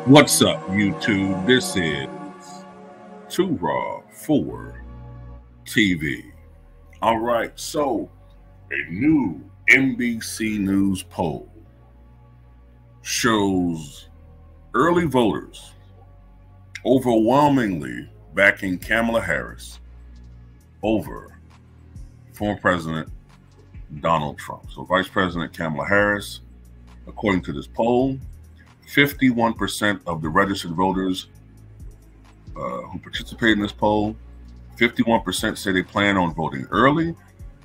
What's up, YouTube? This is Too Raw for TV. All right, so a new NBC News poll shows early voters overwhelmingly backing Kamala Harris over former President Donald Trump. So Vice President Kamala Harris, according to this poll, 51% of the registered voters who participated in this poll, 51% say they plan on voting early.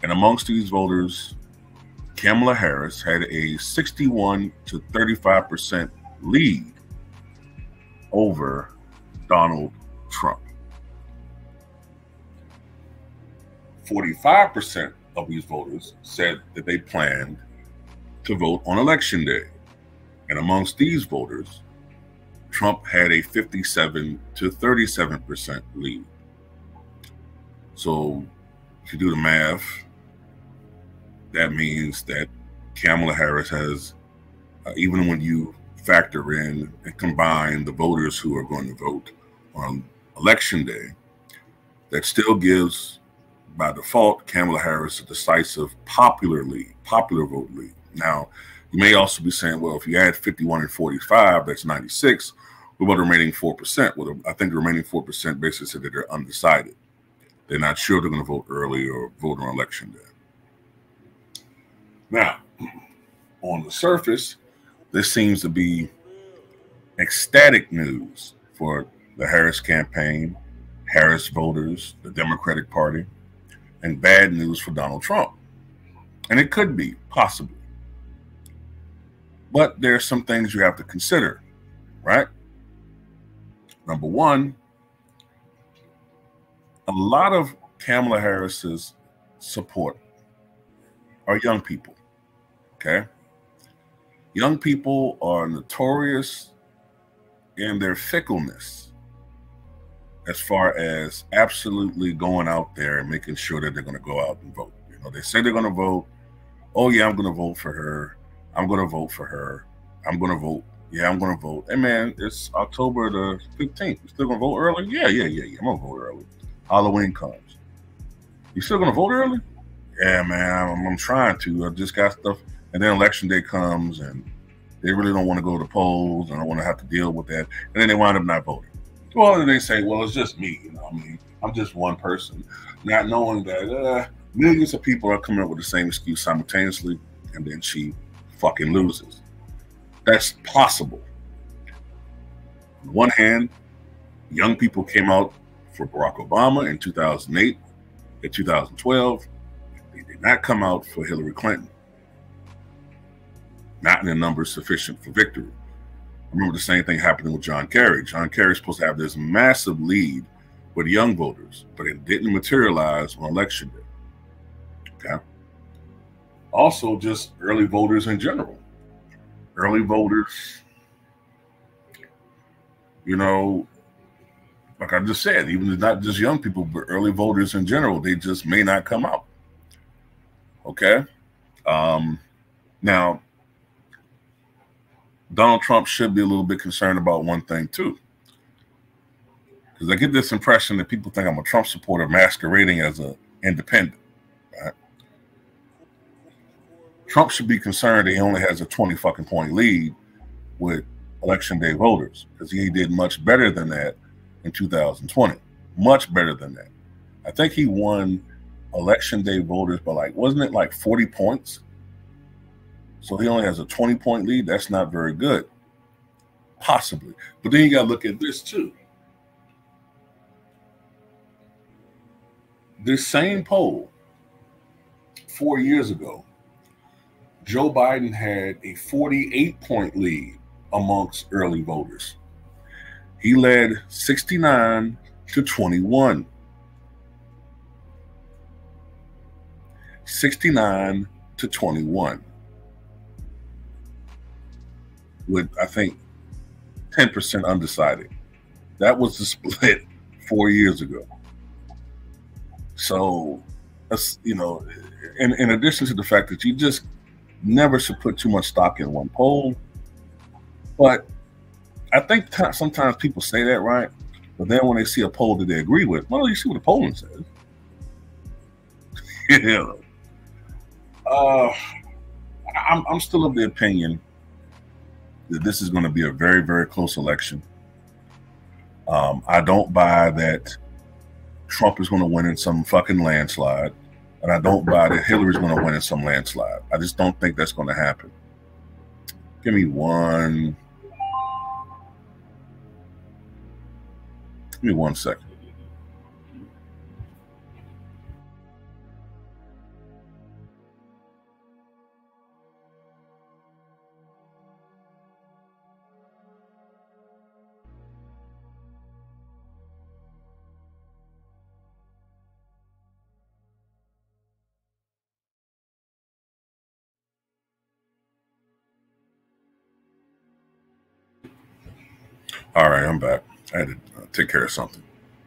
And amongst these voters, Kamala Harris had a 61 to 35% lead over Donald Trump. 45% of these voters said that they planned to vote on Election Day. And amongst these voters, Trump had a 57 to 37% lead. So if you do the math, that means that Kamala Harris has, even when you factor in and combine the voters who are going to vote on Election Day, that still gives, by default, Kamala Harris a decisive popular vote lead. Now, you may also be saying, well, if you add 51 and 45, that's 96. What about the remaining 4%? Well, I think the remaining 4% basically said that they're undecided. They're not sure they're going to vote early or vote on Election Day. Now, on the surface, this seems to be ecstatic news for the Harris campaign, Harris voters, the Democratic Party, and bad news for Donald Trump. And it could be, possibly. But there's some things you have to consider, right? Number one, a lot of Kamala Harris's support are young people, okay? Young people are notorious in their fickleness as far as absolutely going out there and making sure that they're going to go out and vote. You know, they say they're going to vote. Oh, yeah, I'm going to vote for her. I'm going to vote for her. I'm going to vote. Yeah, I'm going to vote. Hey, man, it's October the 15th. You still going to vote early? Yeah. I'm going to vote early. Halloween comes. You still going to vote early? Yeah, man, I'm trying to. I just got stuff. And then Election Day comes, and they really don't want to go to the polls, and I don't want to have to deal with that. And then they wind up not voting. Well, then they say, well, it's just me. You know, I mean, I'm just one person. Not knowing that millions of people are coming up with the same excuse simultaneously, and then she fucking loses. That's possible. On one hand, young people came out for Barack Obama in 2008. In 2012, they did not come out for Hillary Clinton. Not in the numbers sufficient for victory. I remember the same thing happening with John Kerry. John Kerry's supposed to have this massive lead with young voters, but it didn't materialize on Election Day. Okay. Also, just early voters in general. Early voters, you know, like I just said, even not just young people, but early voters in general, they just may not come out. Okay? Now, Donald Trump should be a little bit concerned about one thing, too. Because I get this impression that people think I'm a Trump supporter masquerading as an independent. Right? Trump should be concerned that he only has a 20 fucking point lead with Election Day voters, because he did much better than that in 2020. Much better than that. I think he won Election Day voters by wasn't it like 40 points? So he only has a 20 point lead. That's not very good. Possibly. But then you got to look at this too. This same poll 4 years ago, Joe Biden had a 48 point lead amongst early voters. He led 69 to 21. 69 to 21. With, I think, 10% undecided. That was the split 4 years ago. So, you know, in addition to the fact that you just never should put too much stock in one poll, but I think sometimes people say that, right? But then when they see a poll that they agree with, well, you see what the polling says. Yeah. I'm still of the opinion that this is going to be a very, very close election. I don't buy that Trump is going to win in some fucking landslide, and I don't buy that Hillary's going to win in some landslide. I just don't think that's going to happen. Give me one second. All right, I'm back. I had to take care of something.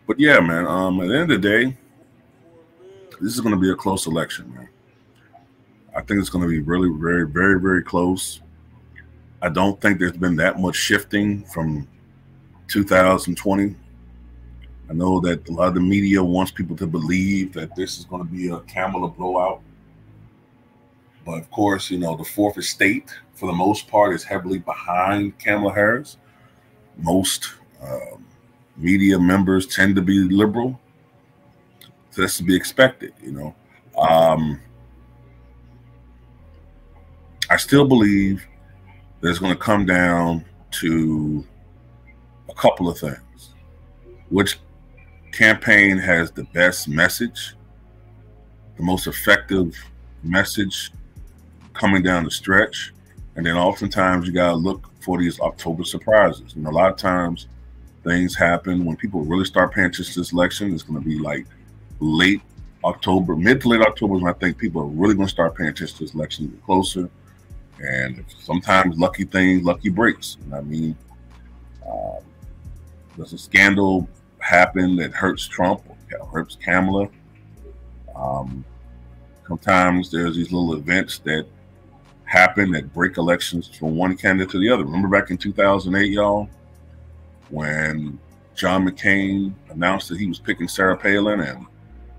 But yeah, man, at the end of the day, this is going to be a close election, man. I think it's going to be really, very, very, very close. I don't think there's been that much shifting from 2020. I know that a lot of the media wants people to believe that this is going to be a Kamala blowout. But of course, you know, the fourth estate, for the most part, is heavily behind Kamala Harris. Most media members tend to be liberal. So that's to be expected, you know. I still believe that it's going to come down to a couple of things. Which campaign has the best message, the most effective message coming down the stretch? And then oftentimes you got to look for these October surprises. And a lot of times things happen when people really start paying attention to this election. It's going to be like late October, mid to late October is when I think people are really going to start paying attention to this election even closer. And sometimes lucky things, lucky breaks. And I mean, does a scandal happen that hurts Trump or hurts Kamala? Sometimes there's these little events that happen that break elections from one candidate to the other. Remember back in 2008, y'all, when John McCain announced that he was picking Sarah Palin, and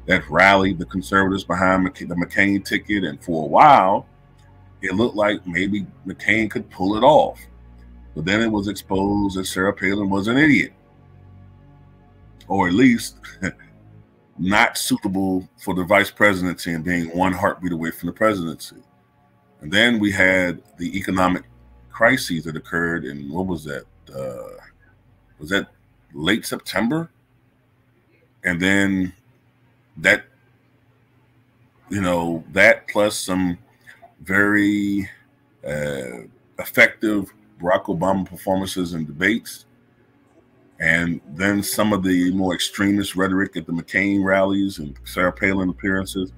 that rallied the conservatives behind the McCain ticket. And for a while, it looked like maybe McCain could pull it off. But then it was exposed that Sarah Palin was an idiot, or at least not suitable for the vice presidency and being one heartbeat away from the presidency. And then we had the economic crises that occurred in, what was that? Was that late September? And then that, you know, that plus some very effective Barack Obama performances and debates, and then some of the more extremist rhetoric at the McCain rallies and Sarah Palin appearances,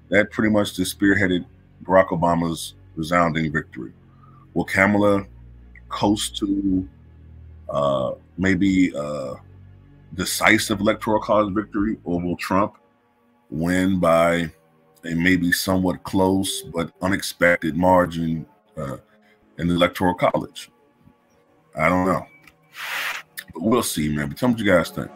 that pretty much just spearheaded Barack Obama's resounding victory. Will Kamala coast to maybe a decisive electoral college victory, or will Trump win by a maybe somewhat close but unexpected margin in the electoral college? I don't know. But we'll see, man. But tell me what you guys think.